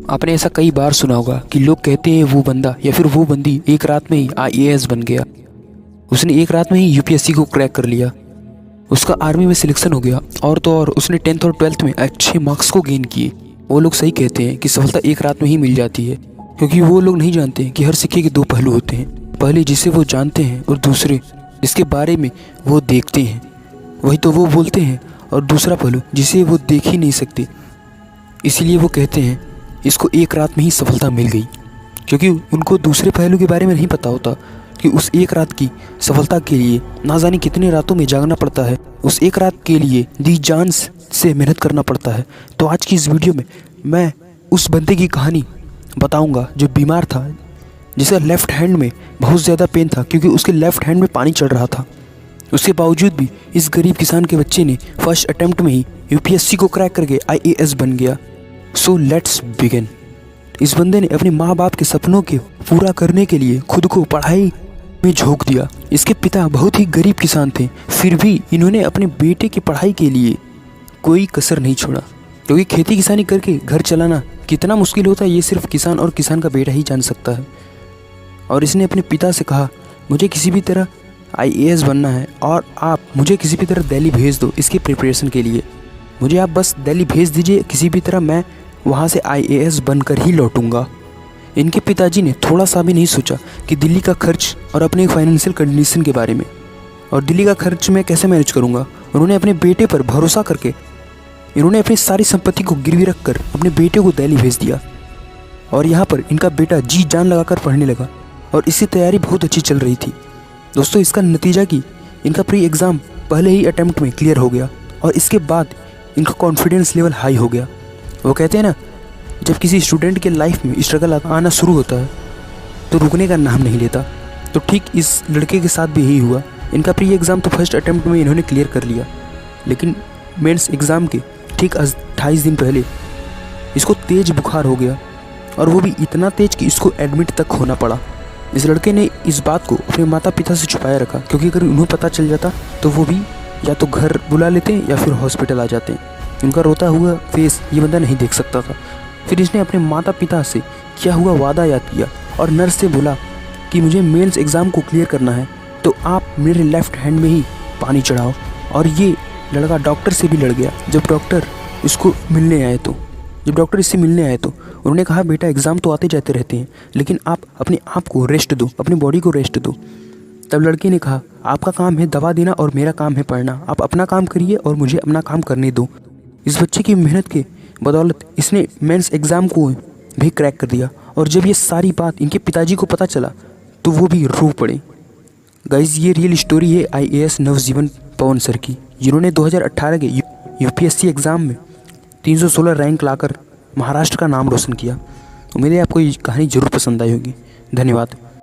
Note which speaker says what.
Speaker 1: आपने ऐसा कई बार सुना होगा कि लोग कहते हैं वो बंदा या फिर वो बंदी एक रात में ही आईएएस बन गया। उसने एक रात में ही यूपीएससी को क्रैक कर लिया, उसका आर्मी में सिलेक्शन हो गया और तो और उसने 10th और 12th में अच्छे मार्क्स को गेन किए। वो लोग सही कहते हैं कि सफलता एक रात में ही मिल जाती है, क्योंकि वो लोग नहीं जानते कि हर सिक्के के दो पहलू होते हैं। पहले जिसे वो जानते हैं और दूसरे जिसके बारे में वो देखते हैं, वही तो वो बोलते हैं। और दूसरा पहलू जिसे वो देख ही नहीं सकते, इसीलिए वो कहते हैं इसको एक रात में ही सफलता मिल गई, क्योंकि उनको दूसरे पहलू के बारे में नहीं पता होता कि उस एक रात की सफलता के लिए ना जाने कितने रातों में जागना पड़ता है, उस एक रात के लिए दी जान से मेहनत करना पड़ता है। तो आज की इस वीडियो में मैं उस बंदे की कहानी बताऊंगा जो बीमार था, जिसका लेफ्ट हैंड में बहुत ज़्यादा पेन था क्योंकि उसके लेफ्ट हैंड में पानी चढ़ रहा था। उसके बावजूद भी इस गरीब किसान के बच्चे ने फर्स्ट अटेम्प्ट में ही यूपीएससी को क्रैक करके आईएएस बन गया। So let's begin. इस बंदे ने अपने माँ बाप के सपनों के पूरा करने के लिए खुद को पढ़ाई में झोंक दिया। इसके पिता बहुत ही गरीब किसान थे, फिर भी इन्होंने अपने बेटे की पढ़ाई के लिए कोई कसर नहीं छोड़ा, क्योंकि खेती किसानी करके घर चलाना कितना मुश्किल होता है ये सिर्फ किसान और किसान का बेटा ही जान सकता है। और इसने अपने पिता से कहा, मुझे किसी भी तरह आईएएस बनना है और आप मुझे किसी भी तरह दिल्ली भेज दो इसकी प्रिपरेशन के लिए। मुझे आप बस दिल्ली भेज दीजिए किसी भी तरह, मैं वहाँ से आईएएस बनकर ही लौटूंगा। इनके पिताजी ने थोड़ा सा भी नहीं सोचा कि दिल्ली का खर्च और अपने फाइनेंशियल कंडीशन के बारे में, और दिल्ली का खर्च मैं कैसे मैनेज करूँगा। उन्होंने अपने बेटे पर भरोसा करके इन्होंने अपनी सारी संपत्ति को गिरवी रख कर अपने बेटे को दिल्ली भेज दिया। और यहाँ पर इनका बेटा जी जान लगाकर पढ़ने लगा और इसकी तैयारी बहुत अच्छी चल रही थी। दोस्तों, इसका नतीजा कि इनका प्री एग्ज़ाम पहले ही अटैम्प्ट में क्लियर हो गया और इसके बाद इनका कॉन्फिडेंस लेवल हाई हो गया। वो कहते हैं ना, जब किसी स्टूडेंट के लाइफ में स्ट्रगल आना शुरू होता है तो रुकने का नाम नहीं लेता। तो ठीक इस लड़के के साथ भी यही हुआ। इनका प्री एग्ज़ाम तो फर्स्ट अटैम्प्ट में इन्होंने क्लियर कर लिया, लेकिन मेंस एग्ज़ाम के ठीक 28 दिन पहले इसको तेज़ बुखार हो गया, और वो भी इतना तेज़ कि इसको एडमिट तक होना पड़ा। इस लड़के ने इस बात को अपने माता पिता से छुपाया रखा, क्योंकि अगर उन्हें पता चल जाता तो वो भी या तो घर बुला लेते या फिर हॉस्पिटल आ जाते। उनका रोता हुआ फेस ये बंदा नहीं देख सकता था। फिर इसने अपने माता पिता से किया हुआ वादा याद किया और नर्स से बोला कि मुझे मेंस एग्ज़ाम को क्लियर करना है, तो आप मेरे लेफ़्ट हैंड में ही पानी चढ़ाओ। और ये लड़का डॉक्टर से भी लड़ गया। जब डॉक्टर इससे मिलने आए तो उन्होंने कहा, बेटा एग्ज़ाम तो आते जाते रहते हैं, लेकिन आप अपने आप को रेस्ट दो, अपनी बॉडी को रेस्ट दो। तब लड़के ने कहा, आपका काम है दवा देना और मेरा काम है पढ़ना, आप अपना काम करिए और मुझे अपना काम करने दो। इस बच्चे की मेहनत के बदौलत इसने मेंस एग्ज़ाम को भी क्रैक कर दिया। और जब ये सारी बात इनके पिताजी को पता चला तो वो भी रो पड़े। गाइस, ये रियल स्टोरी है आईएएस नवजीवन पवन सर की, जिन्होंने 2018 के यूपीएससी एग्ज़ाम में 316 रैंक लाकर महाराष्ट्र का नाम रोशन किया। उम्मीद है आपको ये कहानी ज़रूर पसंद आई होगी। धन्यवाद।